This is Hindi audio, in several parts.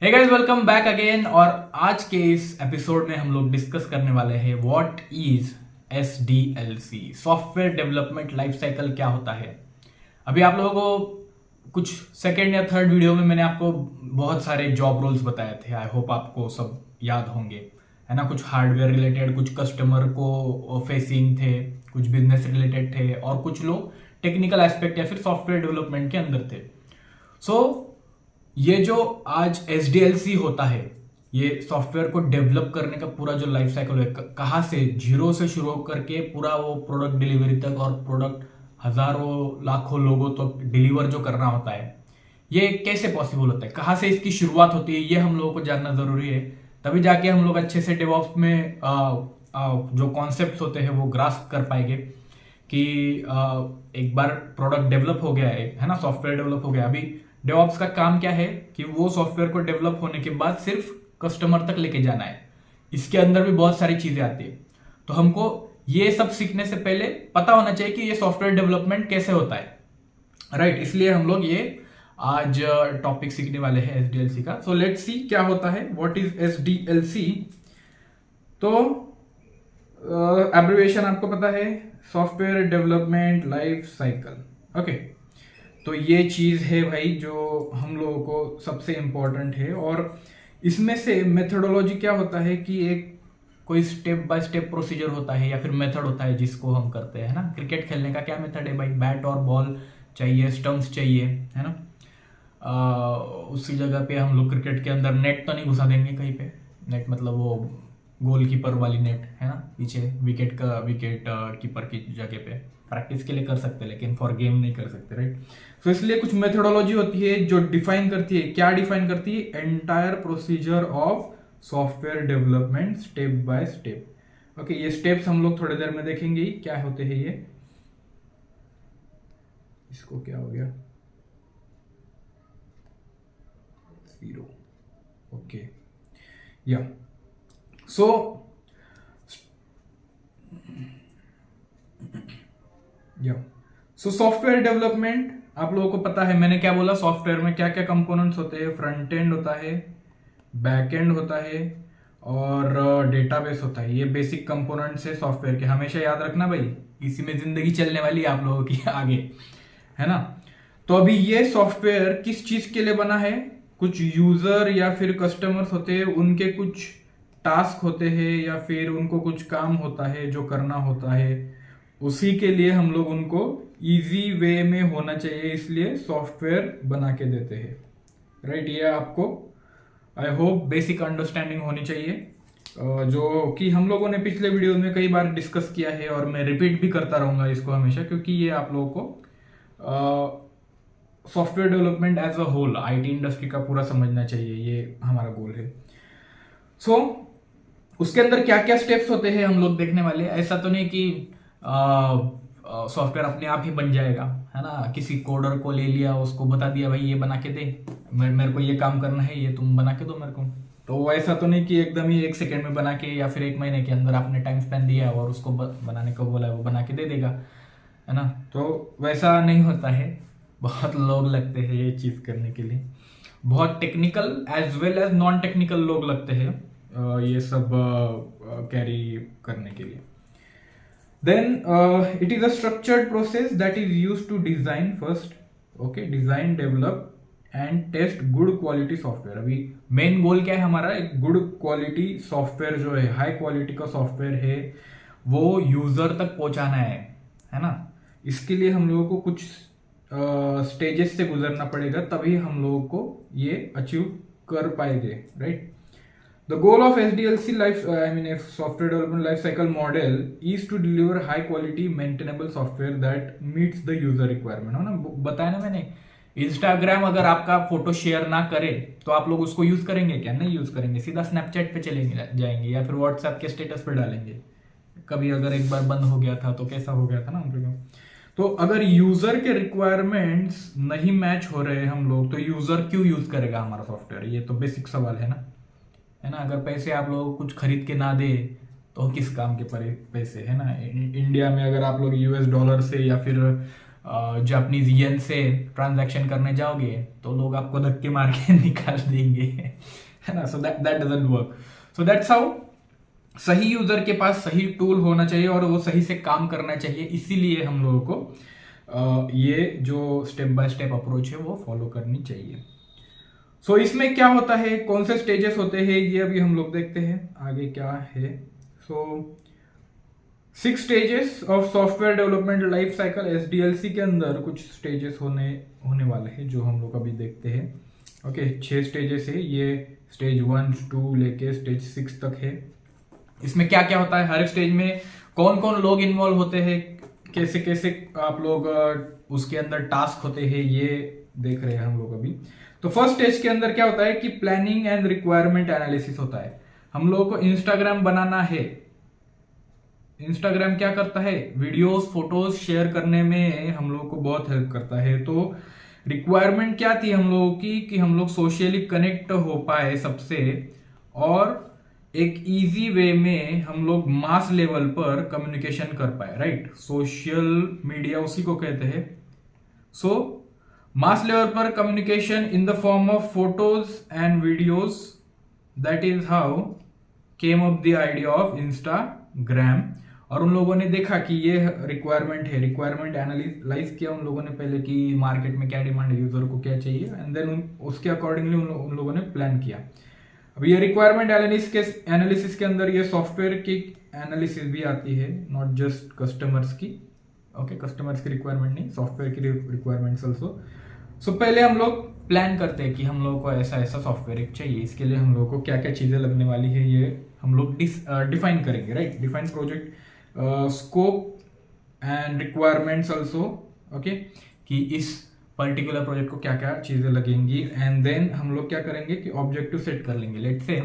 हे गाइस, वेलकम बैक अगेन। और आज के इस एपिसोड में हम लोग डिस्कस करने वाले हैं what is SDLC, software development life cycle क्या होता है। अभी आप लोगों को कुछ सेकेंड या थर्ड वीडियो में मैंने आपको बहुत सारे जॉब रोल्स बताए थे। आई होप आपको सब याद होंगे, है ना। कुछ हार्डवेयर रिलेटेड, कुछ कस्टमर को फेसिंग थे, कुछ बिजनेस रिलेटेड थे और कुछ लोग टेक्निकल एस्पेक्ट या फिर सॉफ्टवेयर डेवलपमेंट के अंदर थे। सो ये जो आज SDLC होता है, ये सॉफ्टवेयर को डेवलप करने का पूरा जो लाइफ साइकिल है, कहाँ से जीरो से शुरू करके पूरा वो प्रोडक्ट डिलीवरी तक और प्रोडक्ट हजारों लाखों लोगों तक डिलीवर जो करना होता है, ये कैसे पॉसिबल होता है, कहाँ से इसकी शुरुआत होती है, ये हम लोगों को जानना जरूरी है। तभी जाके हम लोग अच्छे से डेवऑप्स में जो कॉन्सेप्ट होते हैं वो ग्रास्प कर पाएंगे कि एक बार प्रोडक्ट डेवलप हो गया है ना, सॉफ्टवेयर डेवलप हो गया। अभी डेवऑप्स का काम क्या है कि वो सॉफ्टवेयर को डेवलप होने के बाद सिर्फ कस्टमर तक लेके जाना है। इसके अंदर भी बहुत सारी चीजें आती है, तो हमको ये सब सीखने से पहले पता होना चाहिए कि ये सॉफ्टवेयर डेवलपमेंट कैसे होता है, राइट। इसलिए हम लोग ये आज टॉपिक सीखने वाले हैं SDLC का। सो लेट्स सी क्या होता है, व्हाट इज SDLC। तो एब्रिविएशन आपको पता है, software development life cycle. Okay, तो ये चीज है भाई जो हम लोगों को सबसे इंपॉर्टेंट है। और इसमें से मेथोडोलॉजी क्या होता है कि एक कोई स्टेप बाय स्टेप प्रोसीजर होता है या फिर मेथड होता है जिसको हम करते हैं, है ना। क्रिकेट खेलने का क्या मेथड है भाई, बैट और बॉल चाहिए, स्टंप्स चाहिए, है ना। उसी जगह पे हम लोग क्रिकेट के अंदर नेट तो नहीं घुसा देंगे कहीं पे। नेट मतलब वो गोलकीपर वाली नेट, है ना, पीछे विकेट कीपर की जगह पे प्रैक्टिस के लिए कर सकते हैं, लेकिन फॉर गेम नहीं कर सकते, राइट। तो इसलिए कुछ मेथोडोलॉजी होती है जो डिफाइन करती है, क्या डिफाइन करती है, entire procedure of software development step by step. Okay, ये स्टेप्स हम लोग थोड़ी देर में देखेंगे क्या होते हैं ये। इसको क्या हो गया, 0। ओके, या सो या सो सॉफ्टवेयर डेवलपमेंट आप लोगों को पता है, मैंने क्या बोला, सॉफ्टवेयर में क्या क्या कंपोनेंट्स होते हैं। फ्रंट एंड होता है, बैक एंड होता है और डेटाबेस होता है। ये बेसिक कंपोनेंट्स है सॉफ्टवेयर के, हमेशा याद रखना भाई, इसी में जिंदगी चलने वाली है आप लोगों की आगे, है ना। तो अभी ये सॉफ्टवेयर किस चीज के लिए बना है, कुछ यूजर या फिर कस्टमर्स होते हैं, उनके कुछ टास्क होते हैं या फिर उनको कुछ काम होता है जो करना होता है, उसी के लिए हम लोग उनको इजी वे में होना चाहिए, इसलिए सॉफ्टवेयर बना के देते हैं, राइट। ये आपको आई होप बेसिक अंडरस्टैंडिंग होनी चाहिए, जो कि हम लोगों ने पिछले वीडियो में कई बार डिस्कस किया है और मैं रिपीट भी करता रहूंगा इसको हमेशा, क्योंकि ये आप लोगों को software development as a whole IT industry का पूरा समझना चाहिए, ये हमारा गोल है। सो उसके अंदर क्या क्या स्टेप्स होते हैं हम लोग देखने वाले। ऐसा तो नहीं कि सॉफ्टवेयर अपने आप ही बन जाएगा, है ना। किसी कोडर को ले लिया, उसको बता दिया भाई ये बना के दे, मेरे को ये काम करना है, ये तुम बना के दो मेरे को। तो ऐसा तो नहीं कि एकदम ही 1 सेकेंड में बना के या फिर 1 महीने के अंदर आपने टाइम स्पेंड दिया और उसको बनाने को बोला वो बना के दे देगा, है ना। तो वैसा नहीं होता है, बहुत लोग लगते हैं ये चीज करने के लिए, बहुत technical as well as non technical लोग लगते हैं ये सब कैरी करने के लिए। Then it is a structured process that is used to design first, okay, design, develop and test good quality software। अभी मेन गोल क्या है हमारा, एक गुड क्वालिटी सॉफ्टवेयर जो है, हाई क्वालिटी का सॉफ्टवेयर है, वो यूजर तक पहुंचाना है ना। इसके लिए हम लोगों को कुछ स्टेजेस से गुजरना पड़ेगा, तभी हम लोगों को ये अचीव कर पाएंगे, right. The goal of SDLC software development life cycle model is to deliver high quality maintainable software that meets the user requirement। है ना, बताया ना मैंने, इंस्टाग्राम अगर आपका फोटो शेयर ना करे तो आप लोग उसको यूज करेंगे क्या, नहीं यूज करेंगे, सीधा स्नैपचैट पे चलेंगे जाएंगे या फिर व्हाट्सएप के स्टेटस पे डालेंगे। कभी अगर एक बार बंद हो गया था तो कैसा हो गया था ना हम लोग। तो अगर यूजर के रिक्वायरमेंट्स नहीं मैच हो रहे हम लोग, तो यूजर क्यों यूज करेगा हमारा सॉफ्टवेयर, ये तो बेसिक सवाल है ना, है ना। अगर पैसे आप लोग कुछ खरीद के ना दे तो किस काम के पैसे, है ना। इंडिया में अगर आप लोग US डॉलर से या फिर जापानीज येन से ट्रांजैक्शन करने जाओगे तो लोग आपको धक्के मार के निकाल देंगे, है ना। So that doesn't work. So that's how सही यूजर के पास सही टूल होना चाहिए और वो सही से काम करना चाहिए। इसीलिए हम लोगों को ये जो स्टेप बाय स्टेप अप्रोच है वो फॉलो करनी चाहिए। सो इसमें क्या होता है, कौन से स्टेजेस होते हैं, ये अभी हम लोग देखते हैं आगे क्या है। सो 6 stages of software development life cycle, SDLC के अंदर कुछ स्टेजेस होने वाले हैं जो हम लोग अभी देखते हैं। ओके 6 स्टेजेस है, ये स्टेज 1 2 लेके स्टेज 6 तक है। इसमें क्या क्या होता है, हर एक स्टेज में कौन कौन लोग इन्वॉल्व होते हैं, कैसे कैसे आप लोग उसके अंदर टास्क होते हैं, ये देख रहे हैं हम लोग अभी। तो फर्स्ट स्टेज के अंदर क्या होता है कि प्लानिंग एंड रिक्वायरमेंट एनालिसिस होता है। हम लोगों को इंस्टाग्राम बनाना है। इंस्टाग्राम क्या करता है, वीडियोस फोटोज शेयर करने में हम लोगों को बहुत हेल्प करता है। तो रिक्वायरमेंट क्या थी हम लोगों की कि हम लोग सोशली कनेक्ट हो पाए सबसे, और एक इजी वे में हम लोग मास लेवल पर कम्युनिकेशन कर पाए, राइट। सोशल मीडिया उसी को कहते हैं। सो मास लेवल पर communication in the form of photos and videos, that is how came up the idea of Instagram. और उन लोगों ने देखा कि ये रिक्वायरमेंट है, रिक्वायरमेंट एनालाइज किया उन लोगों ने पहले कि मार्केट में क्या डिमांड है, यूजर को क्या चाहिए, एंड देन उसके अकॉर्डिंगली उन लोगों ने प्लान किया। अब ये रिक्वायरमेंट एनालिसिस के अंदर ये सॉफ्टवेयर की एनालिसिस भी आती है, नॉट जस्ट कस्टमर्स की। ओके कस्टमर्स की रिक्वायरमेंट नहीं, सॉफ्टवेयर की रिक्वायरमेंट्स ऑल्सो। सो पहले हम लोग प्लान करते हैं कि हम लोगों को ऐसा ऐसा सॉफ्टवेयर चाहिए, इसके लिए हम लोगों को क्या क्या चीजें लगने वाली है ये हम लोग डिफाइन करेंगे, right. Define project scope and requirements also, okay, कि इस पर्टिकुलर प्रोजेक्ट को क्या क्या चीजें लगेंगी। एंड देन हम लोग क्या करेंगे कि ऑब्जेक्टिव सेट कर लेंगे। लेट्स से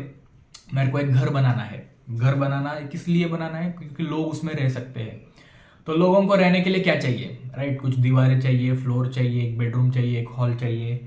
मेरे को एक घर बनाना है। घर बनाना है किस लिए बनाना है, क्योंकि लोग उसमें रह सकते हैं। तो लोगों को रहने के लिए क्या चाहिए, राइट। कुछ दीवारें चाहिए, फ्लोर चाहिए, एक बेडरूम चाहिए, एक हॉल चाहिए,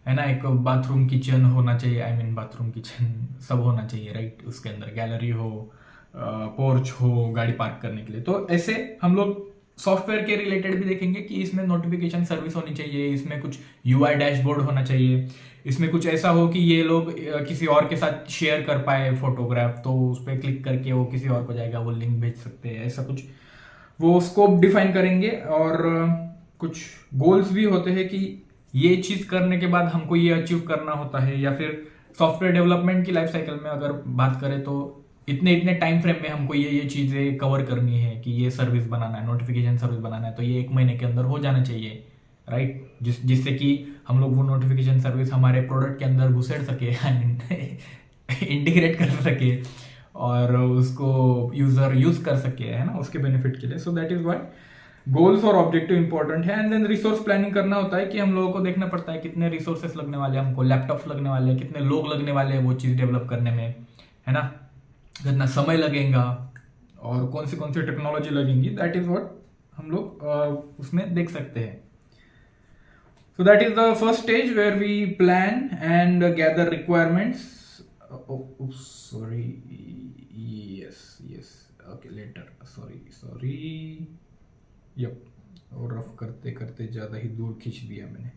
है ना, एक बाथरूम किचन होना चाहिए, आई मीन बाथरूम किचन सब होना चाहिए, राइट। उसके अंदर गैलरी हो, पोर्च हो गाड़ी पार्क करने के लिए। तो ऐसे हम लोग सॉफ्टवेयर के रिलेटेड भी देखेंगे कि इसमें नोटिफिकेशन सर्विस होनी चाहिए, इसमें कुछ UI डैशबोर्ड होना चाहिए, इसमें कुछ ऐसा हो कि ये लोग किसी और के साथ शेयर कर पाए फोटोग्राफ, तो उस पर क्लिक करके वो किसी और को जाएगा, वो लिंक भेज सकते हैं, ऐसा कुछ वो स्कोप डिफाइन करेंगे। और कुछ गोल्स भी होते हैं कि ये चीज करने के बाद हमको ये अचीव करना होता है, या फिर सॉफ्टवेयर डेवलपमेंट की लाइफ साइकिल में अगर बात करें तो इतने इतने टाइम फ्रेम में हमको ये चीजें कवर करनी है, कि ये सर्विस बनाना है, नोटिफिकेशन सर्विस बनाना है, तो ये 1 महीने के अंदर हो जाना चाहिए, राइट। जिससे कि हम लोग वो नोटिफिकेशन सर्विस हमारे प्रोडक्ट के अंदर घुसेड़ सके, इंटीग्रेट कर सके, और उसको यूजर यूज कर सके, है ना, उसके बेनिफिट के लिए। सो दैट इज व्हाई गोल्स और ऑब्जेक्टिव इंपॉर्टेंट है। एंड देन रिसोर्स प्लानिंग करना होता है कि हम लोगों को देखना पड़ता है कितने रिसोर्सेस लगने वाले हैं, हमको लैपटॉप्स लगने वाले हैं, कितने लोग लगने वाले हैं वो चीज डेवलप करने में, है ना, कितना समय लगेगा और कौन सी टेक्नोलॉजी लगेंगी। दैट इज व्हाट हम लोग उसमें देख सकते हैं। So that is the first stage where we plan and gather requirements. Sorry, yes okay letter, sorry yup, और रफ करते करते ज्यादा ही दूर खींच दिया मैंने।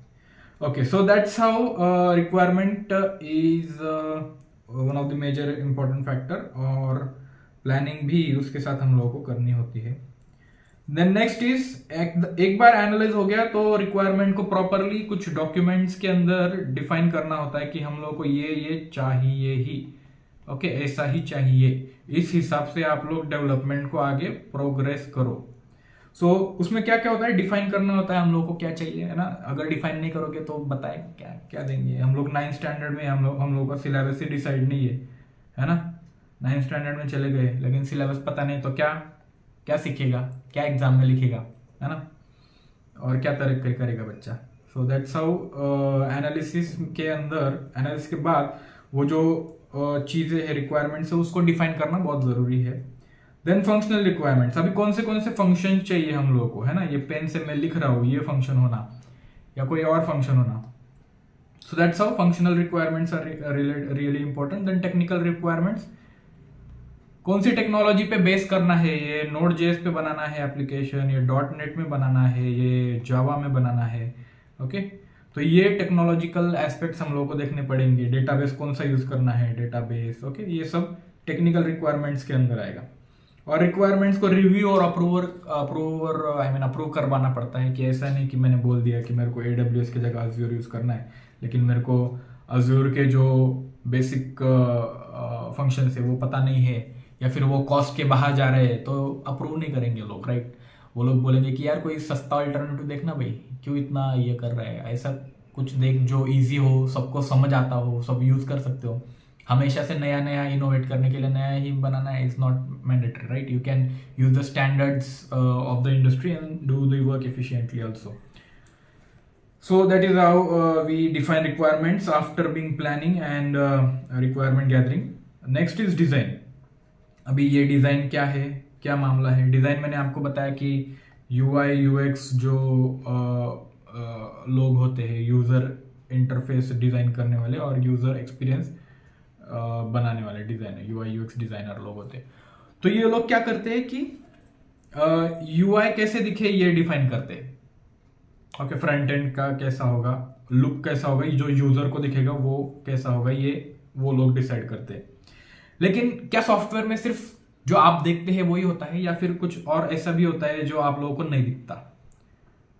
Okay so that's how requirement is one of the major important factor, और प्लानिंग भी उसके साथ हम लोगों को करनी होती है। देन नेक्स्ट इज एक बार एनालाइज हो गया तो रिक्वायरमेंट को प्रॉपरली कुछ डॉक्यूमेंट्स के अंदर डिफाइन करना होता है कि हम लोग को ये चाहिए ही, ओके ऐसा ही चाहिए। इस हिसाब से आप लोग डेवलपमेंट को आगे प्रोग्रेस करो। सो उसमें क्या क्या होता है, डिफाइन करना होता है हम लोग को क्या चाहिए, है ना। अगर डिफाइन नहीं करोगे तो बताए क्या क्या देंगे हम लोग। 9th स्टैंडर्ड में हम लोग का सिलेबस ही डिसाइड नहीं है ना। 9th स्टैंडर्ड में चले गए लेकिन सिलेबस पता नहीं, तो क्या सीखेगा, क्या एग्जाम में लिखेगा, है ना, और क्या तरक्की करेगा बच्चा। सो दैट्स हाउ एनालिसिस के अंदर, एनालिसिस के बाद वो जो चीजें है रिक्वायरमेंट्स है उसको डिफाइन करना बहुत जरूरी है। देन फंक्शनल रिक्वायरमेंट्स, अभी कौन से फंक्शन चाहिए हम लोगों को, है ना। ये पेन से मैं लिख रहा हूँ, ये फंक्शन होना या कोई और फंक्शन होना। So that's how functional requirements are really important. Then technical requirements, कौन सी टेक्नोलॉजी पे बेस करना है, ये नोड जेएस पे बनाना है एप्लीकेशन, ये डॉट नेट में बनाना है, ये जावा में बनाना है। ओके, तो ये टेक्नोलॉजिकल एस्पेक्ट्स हम लोगों को देखने पड़ेंगे। डेटाबेस कौन सा यूज करना है, डेटाबेस। ओके, ये सब टेक्निकल रिक्वायरमेंट्स के अंदर आएगा। और रिक्वायरमेंट्स को रिव्यू और अप्रूव करवाना पड़ता है, कि ऐसा नहीं कि मैंने बोल दिया कि मेरे को AWS की जगह अज्योर यूज करना है, लेकिन मेरे को अज्योर के जो बेसिक फंक्शन है वो पता नहीं है, या फिर वो कॉस्ट के बाहर जा रहे हैं, तो अप्रूव नहीं करेंगे लोग, राइट। वो लोग बोलेंगे कि यार कोई सस्ता अल्टरनेटिव देखना भाई, क्यों इतना ये कर रहा है, ऐसा कुछ देख जो इजी हो, सबको समझ आता हो, सब यूज कर सकते हो। हमेशा से नया नया इनोवेट करने के लिए नया ही बनाना है, is not mandatory, right. You can use the standards of the industry and do the work efficiently also. So that is how we define requirements after being planning and requirement gathering. Next is design. अभी ये डिज़ाइन क्या है, क्या मामला है। डिज़ाइन मैंने आपको बताया कि UI UX जो लोग होते हैं, यूज़र इंटरफेस डिज़ाइन करने वाले और यूज़र एक्सपीरियंस बनाने वाले डिज़ाइनर, UI UX डिज़ाइनर लोग होते हैं। तो ये लोग क्या करते हैं कि UI कैसे दिखे ये डिफाइन करते हैं। ओके, फ्रंट एंड का कैसा होगा, लुक कैसा होगा, जो यूजर को दिखेगा वो कैसा होगा, ये वो लोग डिसाइड करते हैं। लेकिन क्या सॉफ्टवेयर में सिर्फ जो आप देखते हैं वही होता है, या फिर कुछ और ऐसा भी होता है जो आप लोगों को नहीं दिखता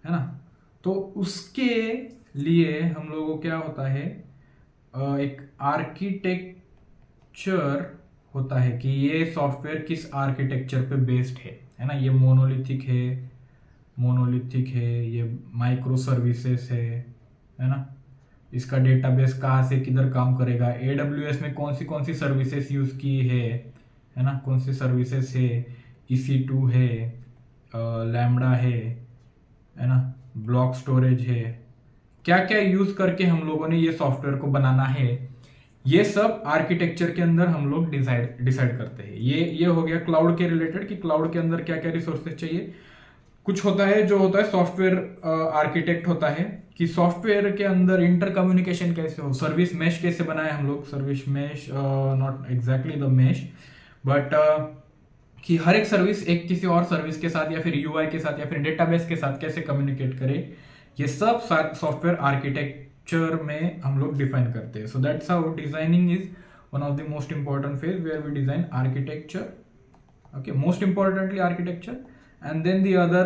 है ना। तो उसके लिए हम लोगों को क्या होता है, एक आर्किटेक्चर होता है कि ये सॉफ्टवेयर किस आर्किटेक्चर पे बेस्ड है ना। ये मोनोलिथिक है, ये माइक्रो सर्विसेज है ना। इसका डेटाबेस कहाँ से किधर काम करेगा, AWS में कौन सी सर्विसेज यूज की है ना, कौन सी सर्विसेज है, EC2 है, लैम्बडा है ना, ब्लॉक स्टोरेज है, क्या क्या यूज करके हम लोगों ने ये सॉफ्टवेयर को बनाना है, ये सब आर्किटेक्चर के अंदर हम लोग डिसाइड करते हैं। ये हो गया क्लाउड के रिलेटेड, कि क्लाउड के अंदर क्या क्या रिसोर्सेज चाहिए। कुछ होता है जो होता है सॉफ्टवेयर आर्किटेक्ट होता है, कि सॉफ्टवेयर के अंदर इंटर कम्युनिकेशन कैसे हो, सर्विस मेश कैसे बनाए हम लोग, service mesh, not exactly the mesh but कि हर एक सर्विस एक किसी और सर्विस के साथ या फिर UI के साथ या फिर डेटाबेस के साथ कैसे कम्युनिकेट करे, ये सब सॉफ्टवेयर आर्किटेक्चर में हम लोग डिफाइन करते हैं। So that's how designing is one of the most important phase where we design architecture. Okay, most importantly architecture, and then the other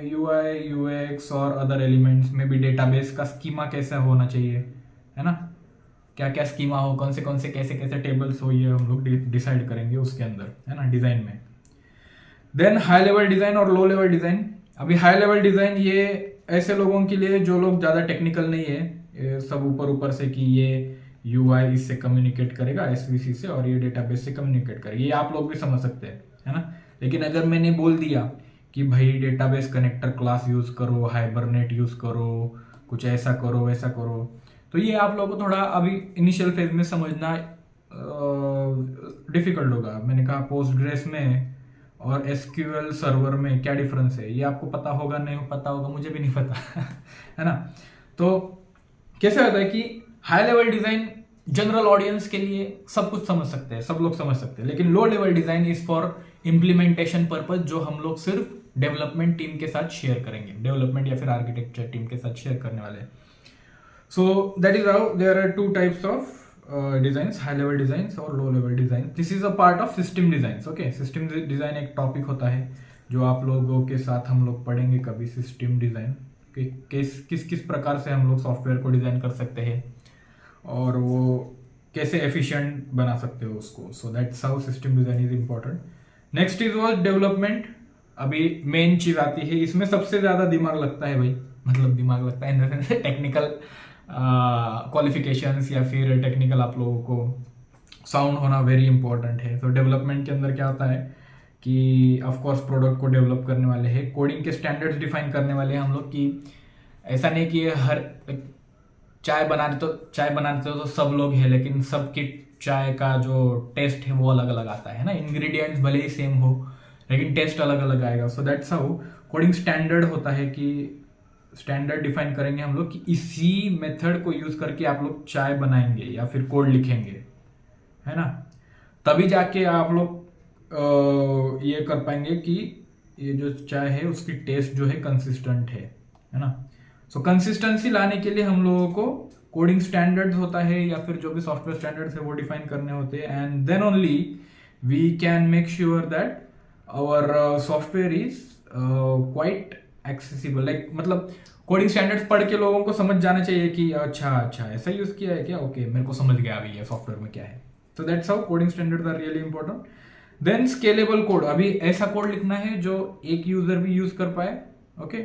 UI UX और other elements में भी डेटाबेस का स्कीमा कैसा होना चाहिए, है ना, क्या क्या स्कीमा हो, कौन से कैसे टेबल्स हो, ये हम लोग डिसाइड करेंगे उसके अंदर, है ना, डिजाइन में। देन हाई लेवल डिजाइन और लो लेवल डिजाइन। अभी हाई लेवल डिजाइन ये ऐसे लोगों के लिए जो लोग ज्यादा टेक्निकल नहीं है, ये सब ऊपर से कि ये UI इससे कम्युनिकेट करेगा SVC से और ये डेटाबेस से कम्युनिकेट करेगा, ये आप लोग भी समझ सकते हैं, है ना। लेकिन अगर मैंने बोल दिया कि भाई डेटाबेस कनेक्टर क्लास यूज करो, हाइबरनेट यूज करो, कुछ ऐसा करो वैसा करो, तो ये आप लोगों को थोड़ा अभी इनिशियल फेज में समझना डिफिकल्ट होगा। मैंने कहा पोस्टग्रेस में और SQL सर्वर में क्या डिफरेंस है, ये आपको पता होगा, नहीं पता होगा, मुझे भी नहीं पता है ना। तो कैसे होता है कि high level design general audience के लिए सब कुछ समझ सकते हैं, सब लोग समझ सकते हैं, लेकिन लो level design is for implementation purpose, जो हम लोग सिर्फ डेवलपमेंट टीम के साथ शेयर करेंगे, डेवलपमेंट या फिर आर्किटेक्चर टीम के साथ शेयर करने वाले हैं। So that is how there are two types of designs, high level designs और low level design. This is a part of system design. Okay, system design एक टॉपिक होता है जो आप लोगों के साथ हम लोग पढ़ेंगे कभी, सिस्टम डिजाइन किस प्रकार से हम लोग सॉफ्टवेयर को डिजाइन कर सकते हैं और वो कैसे एफिशिएंट बना सकते हो उसको। सो that's how system design is important. Next is was development. अभी मेन चीज आती है, इसमें सबसे ज्यादा दिमाग लगता है भाई, मतलब दिमाग लगता है टेक्निकल क्वालिफिकेशंस या फिर टेक्निकल आप लोगों को साउंड होना वेरी इंपॉर्टेंट है। तो डेवलपमेंट के अंदर क्या होता है कि ऑफ कोर्स प्रोडक्ट को डेवलप करने वाले हैं, कोडिंग के स्टैंडर्ड्स डिफाइन करने वाले हैं हम लोग, कि ऐसा नहीं कि हर चाय बनाते तो सब लोग हैं, लेकिन सबकी चाय का जो टेस्ट है वो अलग अलग आता है ना। इंग्रेडिएंट्स भले ही सेम हो लेकिन टेस्ट अलग अलग आएगा। सो दैट्स हाउ कोडिंग स्टैंडर्ड होता है, कि स्टैंडर्ड डिफाइन करेंगे हम लोग कि इसी मेथड को यूज करके आप लोग चाय बनाएंगे या फिर कोड लिखेंगे, है ना। तभी जाके आप लोग ये कर पाएंगे कि ये जो चाय है उसकी टेस्ट जो है कंसिस्टेंट है ना। सो कंसिस्टेंसी लाने के लिए हम लोगों को कोडिंग स्टैंडर्ड्स होता है या फिर जो भी सॉफ्टवेयर स्टैंडर्ड्स है वो डिफाइन करने होते हैं, and then only we can make sure that our software is quite accessible. Like मतलब कोडिंग स्टैंडर्ड्स पढ़ के लोगों को समझ जाना चाहिए कि अच्छा अच्छा ऐसा यूज किया है क्या, ओके मेरे को समझ गया अभी ये सॉफ्टवेयर में क्या है। तो that's how coding standards are really important. Then scalable code, अभी ऐसा कोड लिखना है जो एक यूजर भी यूज कर पाए, ओके,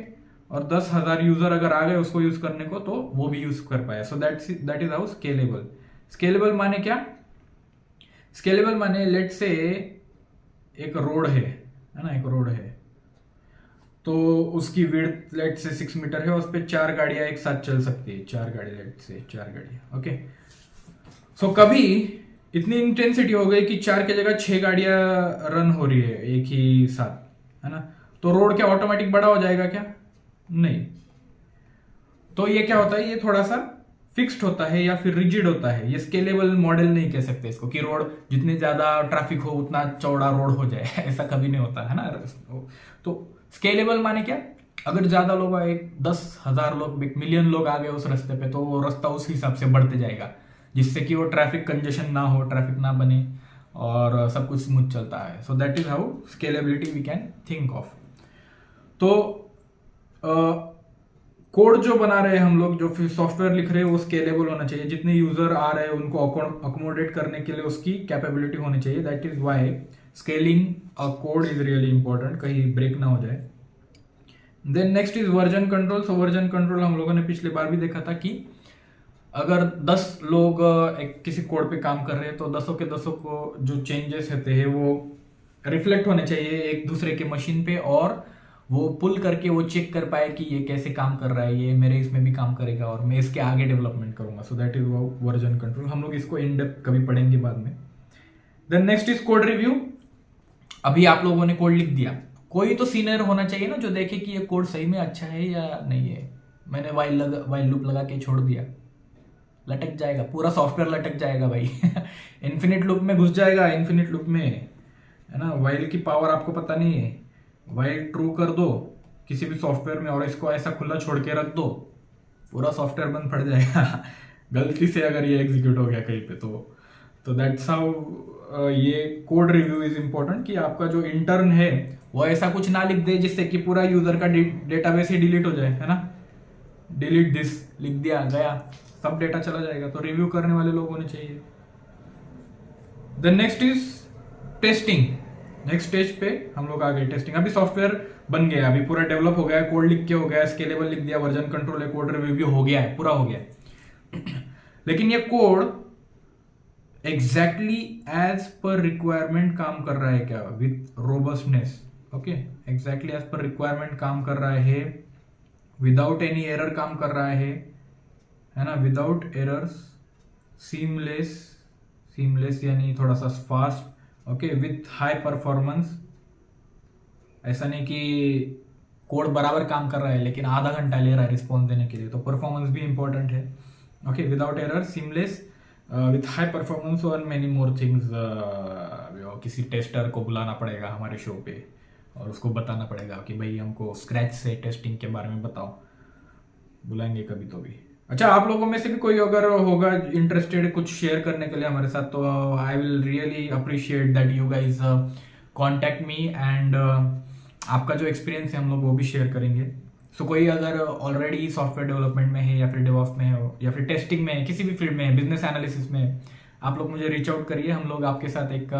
और 10,000 यूजर अगर आ गए उसको यूज करने को तो वो भी यूज कर पाए। सो that is how scalable. Scalable माने क्या? स्केलेबल माने लेट से एक रोड है ना, एक रोड है तो उसकी विड्थ लेट से 6 मीटर है, उस पर 4 गाड़ियां एक साथ चल सकती है, 4 गाड़ी, लेट से 4 गाड़ियां, ओके। सो कभी इतनी इंटेंसिटी हो गई कि 4 की जगह 6 गाड़ियां रन हो रही है एक ही साथ, है ना, तो रोड क्या ऑटोमेटिक बड़ा हो जाएगा क्या? नहीं। तो ये क्या होता है, ये थोड़ा सा फिक्स्ड होता है या फिर रिजिड होता है। ये स्केलेबल मॉडल नहीं कह सकते इसको कि रोड जितने ज्यादा ट्रैफिक हो उतना चौड़ा रोड हो जाए ऐसा कभी नहीं होता है ना। तो स्केलेबल माने क्या? अगर ज्यादा लोग आए, 10,000 लोग, 1 मिलियन लोग आ गए उस रास्ते पे, तो वो रास्ता उस हिसाब से बढ़ते जाएगा जिससे कि वो ट्रैफिक कंजेशन ना हो, ट्रैफिक ना बने और सब कुछ स्मूथ चलता है। So that is how scalability we can think of. तो कोड जो बना रहे हैं हम लोग, जो फिर सॉफ्टवेयर लिख रहे हैं, वो स्केलेबल होना चाहिए। जितने यूजर आ रहे हैं उनको अकोमोडेट करने के लिए उसकी कैपेबिलिटी होनी चाहिए। That is why scaling a code is really important, कहीं ब्रेक ना हो जाए। Then next is version control. So version control हम लोगों ने पिछली बार भी देखा था कि अगर 10 लोग एक किसी कोड पे काम कर रहे हैं तो 10 के 10 को जो चेंजेस होते हैं वो रिफ्लेक्ट होने चाहिए एक दूसरे के मशीन पे, और वो पुल करके वो चेक कर पाए कि ये कैसे काम कर रहा है, ये मेरे इसमें भी काम करेगा और मैं इसके आगे डेवलपमेंट करूंगा। So that is version control. हम लोग इसको इन डेप्थ कभी पढ़ेंगे बाद में। Then next is code review. अभी आप लोगों ने कोड लिख दिया, कोई तो सीनियर होना चाहिए ना जो देखे कि ये कोड सही में अच्छा है या नहीं है। मैंने वाइल लूप लगा के छोड़ दिया, लटक जाएगा पूरा सॉफ्टवेयर, लटक जाएगा भाई इन्फिनिट लूप में घुस जाएगा, इन्फिनिट लूप में, है ना। वाइल की पावर आपको पता नहीं है। वाइल ट्रू कर दो किसी भी सॉफ्टवेयर में और इसको ऐसा खुला छोड़ के रख दो, पूरा सॉफ्टवेयर बंद पड़ जाएगा गलती से अगर ये एग्जीक्यूट हो गया कहीं पे तो दैट्स हाउ ये कोड रिव्यू इज इंपॉर्टेंट कि आपका जो इंटर्न है वो ऐसा कुछ ना लिख दे जिससे कि पूरा यूजर का डेटाबेस ही डिलीट हो जाए, है ना। डिलीट दिस लिख दिया, गया, सब डेटा चला जाएगा। तो रिव्यू करने वाले लोग होने चाहिए। Then next is testing. Next stage पे हम लोग आ गए टेस्टिंग। अभी सॉफ्टवेयर बन गया, अभी पूरा डेवलप हो गया है, कोड लिख के हो गया, स्केलेबल लिख दिया, वर्जन कंट्रोल है, कोड रिव्यू भी हो गया है, पूरा हो गया है लेकिन ये code exactly as per requirement काम कर रहा है क्या, with robustness, okay, exactly as per requirement काम कर रहा है, विदाउट एनी एरर काम कर रहा है ना, विदाउट एरर्स, सीमलेस यानी थोड़ा सा fast, okay, with high performance. ऐसा नहीं कि कोड बराबर काम कर रहा है लेकिन आधा घंटा ले रहा है रिस्पॉन्स देने के लिए, तो परफॉर्मेंस भी इंपॉर्टेंट है, okay, without error, seamless, with high performance और मेनी मोर थिंग्स। किसी टेस्टर को बुलाना पड़ेगा हमारे शो पे और उसको बताना पड़ेगा कि भाई हमको स्क्रैच से टेस्टिंग के बारे में बताओ, बुलाएंगे कभी तो भी। अच्छा, आप लोगों में से भी कोई अगर होगा इंटरेस्टेड कुछ शेयर करने के लिए हमारे साथ, तो I will really appreciate that you guys contact me, and आपका जो एक्सपीरियंस है हम लोग वो भी शेयर करेंगे। सो कोई अगर ऑलरेडी सॉफ्टवेयर डेवलपमेंट में है या फिर डेवऑप्स में है या फिर टेस्टिंग में है, किसी भी फील्ड में है, बिजनेस एनालिसिस में है, आप लोग मुझे रीच आउट करिए। हम लोग आपके साथ एक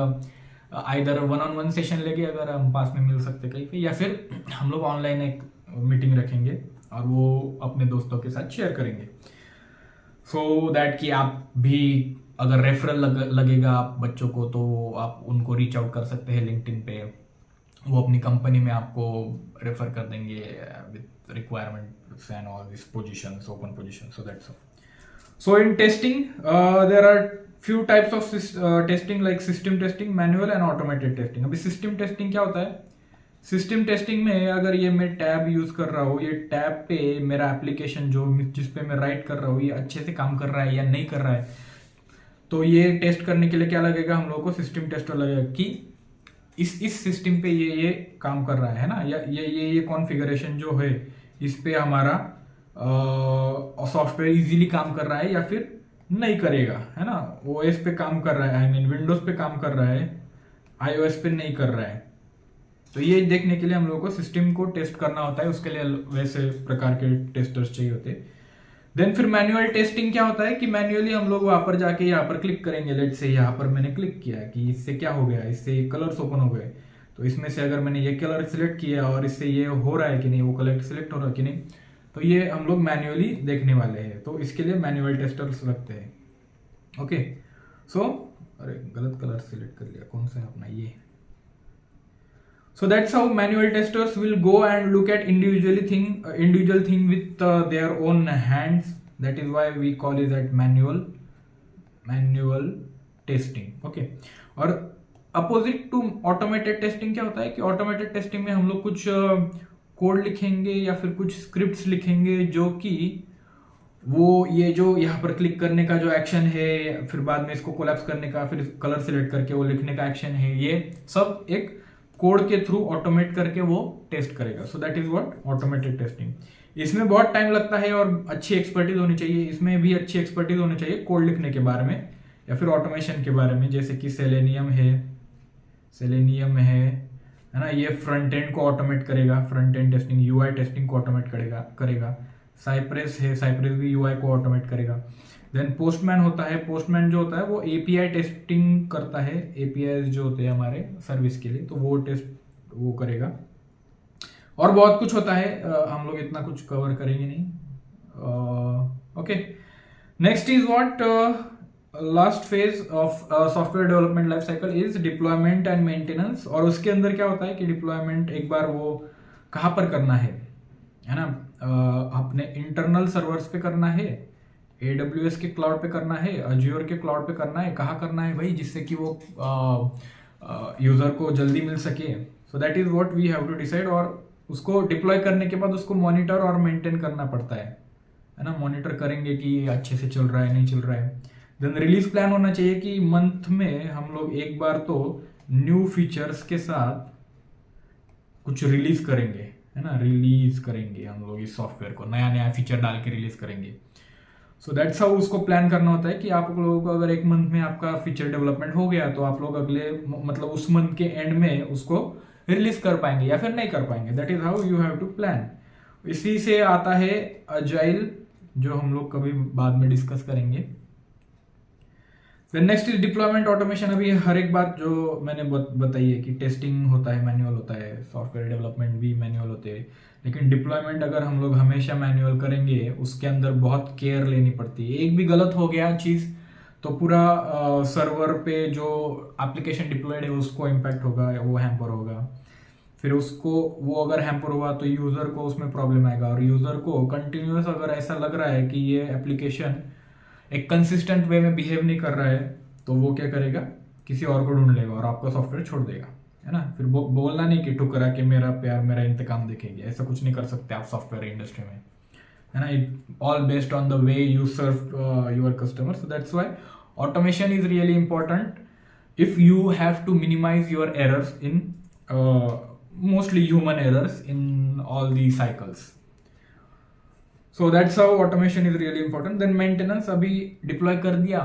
आइदर 1-on-1 सेशन लेके अगर हम पास में मिल सकते कहीं पे, या फिर हम लोग ऑनलाइन एक मीटिंग रखेंगे और वो अपने दोस्तों के साथ शेयर करेंगे। सो दैट कि आप भी अगर रेफरल लगेगा आप बच्चों को तो आप उनको रीच आउट कर सकते हैं लिंक्डइन पे, वो अपनी कंपनी में आपको रेफर कर देंगे with requirements and all this positions, open position. So that's all. So in testing there are few types of testing like system testing, manual and automated testing। अभी system testing क्या होता है? सिस्टम टेस्टिंग में अगर ये मैं टैब यूज कर रहा हूँ, ये टैब पे मेरा एप्लीकेशन जो जिस पे मैं राइट कर रहा हूँ ये अच्छे से काम कर रहा है या नहीं कर रहा है, तो ये टेस्ट करने के लिए क्या लगेगा हम लोगों को, सिस्टम टेस्टर लगेगा कि इस सिस्टम पे ये काम कर रहा है ना, या ये कॉन्फ़िगरेशन जो है इस पे हमारा सॉफ्टवेयर इजीली काम कर रहा है या फिर नहीं करेगा, है ना। ओएस पे काम कर रहा है, आई मीन विंडोज पे काम कर रहा है, आईओएस पे नहीं कर रहा है। तो ये देखने के लिए हम लोगों को सिस्टम को टेस्ट करना होता है, उसके लिए वैसे प्रकार के टेस्टर्स चाहिए होते हैं। देन फिर मैनुअल टेस्टिंग क्या होता है कि मैन्युअली हम लोग वहां पर जाके यहाँ पर क्लिक करेंगे। लेट से यहाँ पर मैंने क्लिक किया कि इससे क्या हो गया, इससे ये कलर्स ओपन हो गए, तो इसमें से अगर मैंने ये कलर सिलेक्ट किया और इससे ये हो रहा है कि नहीं, वो कलर सिलेक्ट हो रहा है कि नहीं, तो ये हम लोग मैन्युअली देखने वाले हैं। तो इसके लिए मैनुअल टेस्टर्स लगते हैं। ओके, सो अरे गलत कलर सिलेक्ट कर लिया, कौन सा है अपना ये। So that's how manual testers will go and look at individual thing with their own hands. That is why we call it that manual testing. Okay. और अपोजिट टू ऑटोमेटेड टेस्टिंग क्या होता है कि ऑटोमेटेड टेस्टिंग में हम लोग कुछ कोड लिखेंगे या फिर कुछ स्क्रिप्ट्स लिखेंगे जो कि वो ये जो यहाँ पर क्लिक करने का जो एक्शन है, फिर बाद में इसको कोलैप्स करने का, फिर कलर सिलेक्ट करके वो लिखने का एक्शन है, ये सब एक कोड के थ्रू ऑटोमेट करके वो टेस्ट करेगा। सो that is what automated testing. इसमें बहुत टाइम लगता है और अच्छी एक्सपर्टीज होनी चाहिए, इसमें भी अच्छी एक्सपर्टीज होनी चाहिए कोड लिखने के बारे में या फिर ऑटोमेशन के बारे में। जैसे कि सेलेनियम है ना, ये फ्रंट एंड को ऑटोमेट करेगा, front end testing, UI testing को ऑटोमेट करेगा। साइप्रेस भी यूआई को ऑटोमेट करेगा। देन पोस्टमैन होता है, पोस्टमैन जो होता है वो एपीआई टेस्टिंग करता है, एपीआई जो होते हैं हमारे सर्विस के लिए, तो वो टेस्ट वो करेगा। और बहुत कुछ होता है, हम लोग इतना कुछ कवर करेंगे नहीं। Okay, next is what last phase of software development life cycle is deployment and maintenance. और उसके अंदर क्या होता है कि डिप्लॉयमेंट एक बार वो कहाँ पर करना है ना, अपने इंटरनल सर्वर्स पे करना है, AWS के क्लाउड पे करना है, अज्योर के क्लाउड पे करना है, कहाँ करना है भाई, जिससे कि वो यूजर को जल्दी मिल सके। So that is what we have to decide. और उसको डिप्लॉय करने के बाद उसको मॉनिटर और मेंटेन करना पड़ता है ना। मॉनिटर करेंगे कि अच्छे से चल रहा है नहीं चल रहा है। देन रिलीज प्लान होना चाहिए कि मंथ में हम लोग एक बार तो न्यू फीचर्स के साथ कुछ रिलीज करेंगे, है ना, रिलीज करेंगे हम लोग इस सॉफ्टवेयर को, नया नया फीचर डाल के रिलीज करेंगे। सो दैट्स हाउ उसको प्लान करना होता है कि आप लोगों को अगर एक मंथ में आपका फीचर डेवलपमेंट हो गया तो आप लोग अगले मतलब उस मंथ के एंड में उसको रिलीज कर पाएंगे या फिर नहीं कर पाएंगे। That is how you have to plan. इसी से आता है अजाइल, जो हम लोग कभी बाद में डिस्कस करेंगे। Next is deployment automation. अभी हर एक बात जो मैंने बताई है कि टेस्टिंग होता है, मैनुअल होता है, सॉफ्टवेयर डेवलपमेंट भी मैनुअल होते हैं, लेकिन डिप्लॉयमेंट अगर हम लोग हमेशा मैनुअल करेंगे उसके अंदर बहुत केयर लेनी पड़ती है। एक भी गलत हो गया चीज़ तो पूरा सर्वर पे जो एप्लीकेशन डिप्लॉयड है उसको इम्पैक्ट होगा, वो हैम्पर होगा। फिर उसको वो अगर हैम्पर हुआ तो यूज़र को उसमें प्रॉब्लम आएगा, और यूज़र को कंटिन्यूस अगर ऐसा लग रहा है कि ये एप्लीकेशन एक कंसिस्टेंट वे में बिहेव नहीं कर रहा है तो वो क्या करेगा, किसी और को ढूंढ लेगा और आपका सॉफ्टवेयर छोड़ देगा, है ना। फिर बोलना नहीं कि ठुकरा के मेरा प्यार मेरा इंतकाम देखेंगे, ऐसा कुछ नहीं कर सकते आप सॉफ्टवेयर इंडस्ट्री में, है ना। It all based on the way you serve your customer. So that's why automation is really important if you have to minimise your errors in mostly human errors in all the cycles. So that's how automation is really important. Then maintenance, अभी डिप्लॉय कर दिया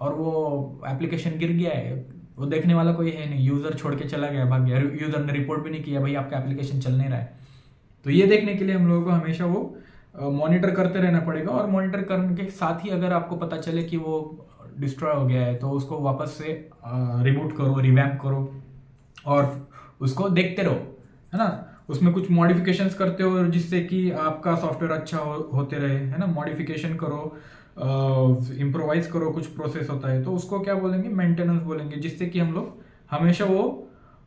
और वो एप्लीकेशन गिर गया है, वो देखने वाला कोई है नहीं, यूजर छोड़ के चला गया, भाग गया, यूजर ने रिपोर्ट भी नहीं किया भाई आपका एप्लीकेशन चल नहीं रहा है। तो ये देखने के लिए हम लोगों को हमेशा वो मॉनिटर करते रहना पड़ेगा। और मॉनिटर करने के साथ ही अगर आपको पता चले कि वो डिस्ट्रॉय हो गया है तो उसको वापस से रिबूट करो, रिवैम्प करो और उसको देखते रहो, है ना। उसमें कुछ मॉडिफिकेशंस करते हो जिससे कि आपका सॉफ्टवेयर अच्छा होते रहे, है ना। मॉडिफिकेशन करो, इम्प्रोवाइज करो, कुछ प्रोसेस होता है तो उसको क्या बोलेंगे, मेंटेनेंस बोलेंगे, जिससे कि हम लोग हमेशा वो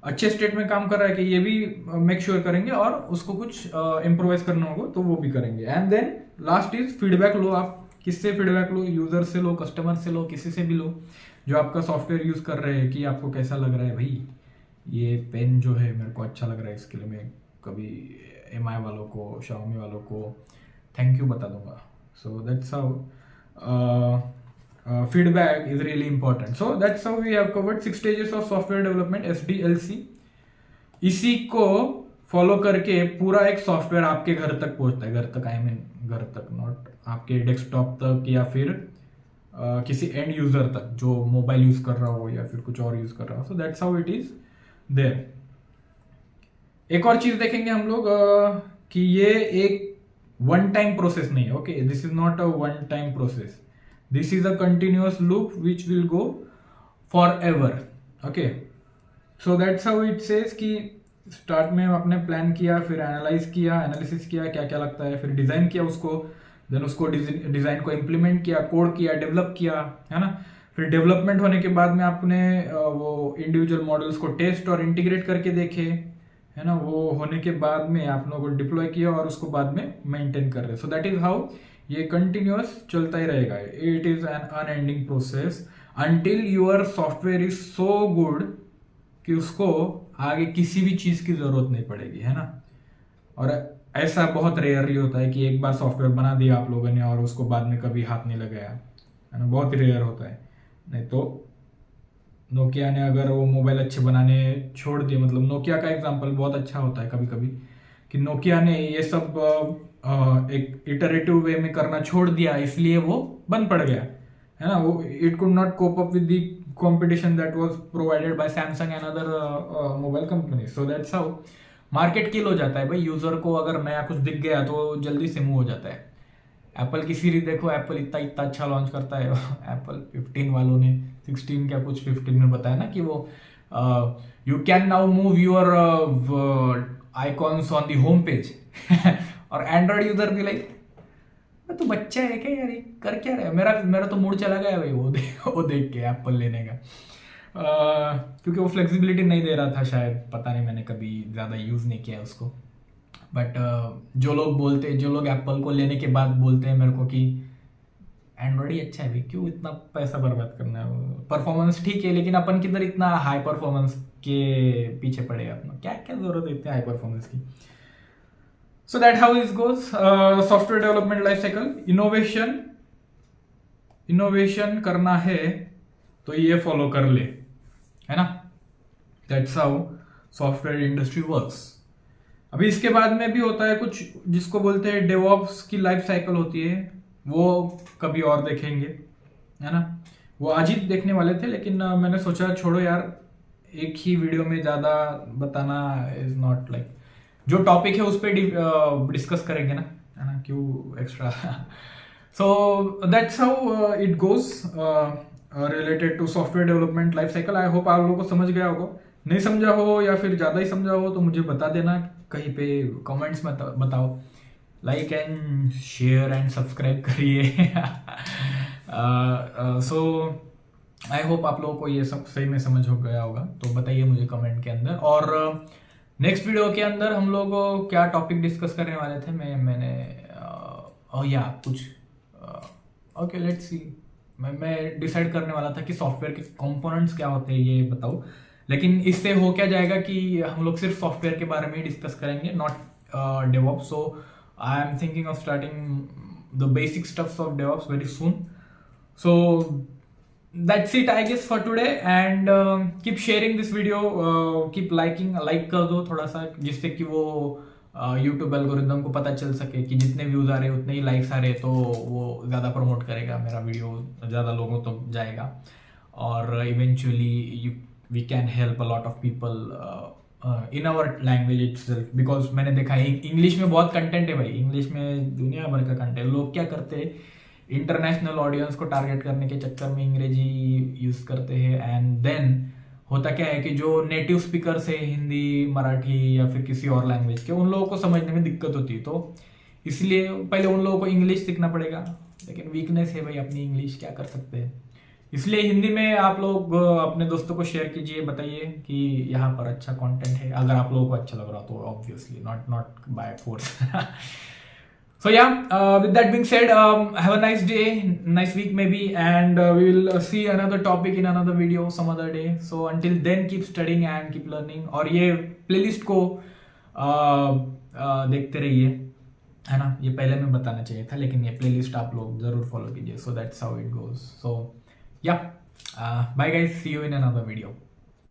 अच्छे स्टेट में काम कर रहा है कि ये भी मेक श्योर करेंगे, और उसको कुछ इम्प्रोवाइज करना होगा तो वो भी करेंगे। And then last is feedback लो। आप किससे फीडबैक लो, यूजर से लो, कस्टमर से लो, किसी से भी लो जो आपका सॉफ्टवेयर यूज कर रहे हैं कि आपको कैसा लग रहा है भाई, ये पेन जो है मेरे को अच्छा लग रहा है, इसके लिए मैं कभी MI वालों को, Xiaomi वालों को थैंक यू बता दूंगा। सो that's how feedback is really important. So that's how we have covered 6 stages of software development, SDLC. इसी को फॉलो करके पूरा एक सॉफ्टवेयर आपके घर तक पहुंचता है, घर तक, आई मीन घर तक, नॉट आपके डेस्कटॉप तक या फिर किसी एंड यूजर तक जो मोबाइल यूज कर रहा हो या फिर कुछ और यूज कर रहा हो. So that's how it is there. एक और चीज देखेंगे हम लोग कि ये एक वन टाइम प्रोसेस नहीं है. Okay, this is not a one time process, this is a continuous loop which will go for ever. Okay, so that's how it says कि स्टार्ट में आपने प्लान किया, फिर एनालिसिस किया क्या क्या लगता है, फिर डिजाइन किया उसको, देन उसको डिजाइन को इम्प्लीमेंट किया, कोड किया, डेवलप किया, है ना. फिर डेवलपमेंट होने के बाद में आपने वो इंडिविजुअल मॉडल्स को टेस्ट और इंटीग्रेट करके देखे, है ना. वो होने के बाद में आप लोगों को डिप्लॉय किया और उसको बाद में मेंटेन कर रहे. सो दैट इज हाउ ये कंटिन्यूअस चलता ही रहेगा. It is an unending process until your software is so good कि उसको आगे किसी भी चीज की जरूरत नहीं पड़ेगी, है ना. और ऐसा बहुत रेयरली होता है कि एक बार सॉफ्टवेयर बना दिया आप लोगों ने और उसको बाद में कभी हाथ नहीं लगाया, है ना. बहुत रेयर होता है. नहीं तो नोकिया ने अगर वो मोबाइल अच्छे बनाने छोड़ दिए, मतलब नोकिया का एग्जांपल बहुत अच्छा होता है कभी कभी, कि नोकिया ने ये सब एक इटरेटिव वे में करना छोड़ दिया, इसलिए वो बंद पड़ गया, है ना. वो it could not cope up with the competition that was provided by Samsung and other mobile companies. So that's how market kill हो जाता है भाई. यूजर को अगर नया कुछ दिख गया तो जल्दी से मूव हो जाता है. एप्पल की सीरीज देखो, एप्पल इतना इतना अच्छा लॉन्च करता है. एप्पल 15 वालों ने 16 क्या कुछ 15 में बताया ना कि वो you can now move your icons on the home page. और एंड्रॉइड यूजर भी लाइक तो बच्चा है क्या यार, कर क्या रहा है. मेरा तो मूड चला गया भाई वो देख के एप्पल लेने का. क्योंकि वो फ्लेक्सिबिलिटी नहीं दे रहा था शायद, पता नहीं, मैंने कभी ज़्यादा यूज़ नहीं किया उसको. बट जो लोग एप्पल को लेने के बाद बोलते हैं मेरे को कि एंड्रॉइड ही अच्छा है भाई, क्यों इतना पैसा बर्बाद करना है. परफॉर्मेंस ठीक है, लेकिन अपन किधर इतना हाई परफॉर्मेंस के पीछे पड़ेगा. अपना क्या क्या जरूरत है इतने हाई परफॉर्मेंस की. So that how it goes. Software development life cycle. Innovation करना है तो ये फॉलो कर ले, है ना. That's how software industry works. अभी इसके बाद में भी होता है कुछ जिसको बोलते हैं डेवऑप्स की लाइफ साइकिल होती है. वो कभी और देखेंगे, है ना. वो आज ही देखने वाले थे, लेकिन मैंने सोचा छोड़ो यार, एक ही वीडियो में ज्यादा बताना इज नॉट लाइक, जो टॉपिक है उस पर डिस्कस करेंगे ना, है ना, क्यों extra. So that's how it goes related to software development life cycle. I hope आप लोगों को समझ गया होगा. नहीं समझा हो या फिर ज़्यादा ही समझा हो तो मुझे बता देना कहीं पे कमेंट्स में बताओ. Like and share and subscribe करिए. सो आई होप आप लोगों को ये सब सही में समझ हो गया होगा. तो बताइए मुझे कमेंट के अंदर. और नेक्स्ट वीडियो के अंदर हम लोग क्या टॉपिक डिस्कस करने वाले थे, मैंने या कुछ ओके लेट्स सी. मैं डिसाइड करने वाला था कि सॉफ्टवेयर के कंपोनेंट्स क्या होते हैं ये बताओ, लेकिन इससे हो क्या जाएगा कि हम लोग सिर्फ सॉफ्टवेयर के बारे में ही डिस्कस करेंगे, not DevOps. So I am thinking of starting the basic stuffs of DevOps very soon. So that's it I guess for today, and keep sharing this video, keep like कर दो थोड़ा सा, जिससे कि वो YouTube एल्गोरिदम को पता चल सके कि जितने व्यूज आ रहे उतने ही लाइक्स आ रहे, तो वो ज़्यादा प्रमोट करेगा मेरा वीडियो, ज़्यादा लोगों तक तो जाएगा, और eventually we can help a lot of people in our language itself. Because मैंने देखा है इंग्लिश में बहुत कंटेंट है भाई, इंग्लिश में दुनिया भर का कंटेंट. लोग क्या करते हैं, इंटरनेशनल ऑडियंस को टारगेट करने के चक्कर में अंग्रेजी यूज करते हैं, एंड देन होता क्या है कि जो नेटिव स्पीकर्स है हिंदी, मराठी या फिर किसी और लैंग्वेज के, उन लोगों को समझने में दिक्कत होती है. तो इसलिए पहले उन लोगों को इंग्लिश सीखना पड़ेगा, लेकिन वीकनेस है भाई अपनी इंग्लिश, क्या कर सकते हैं. इसलिए हिंदी में आप लोग अपने दोस्तों को शेयर कीजिए, बताइए कि यहाँ पर अच्छा कंटेंट है, अगर आप लोगों को अच्छा लग रहा तो obviously, not by force. So yeah, with that being said, have a nice day, nice week maybe, and we will see another topic in another video some other day. So until then, keep studying and keep learning. और ये playlist को देखते रहिए, है ना. ये पहले मैं बताना चाहिए था, लेकिन ये playlist आप लोग जरूर follow कीजिए. So that's how it goes. So yeah, bye guys, see you in another video.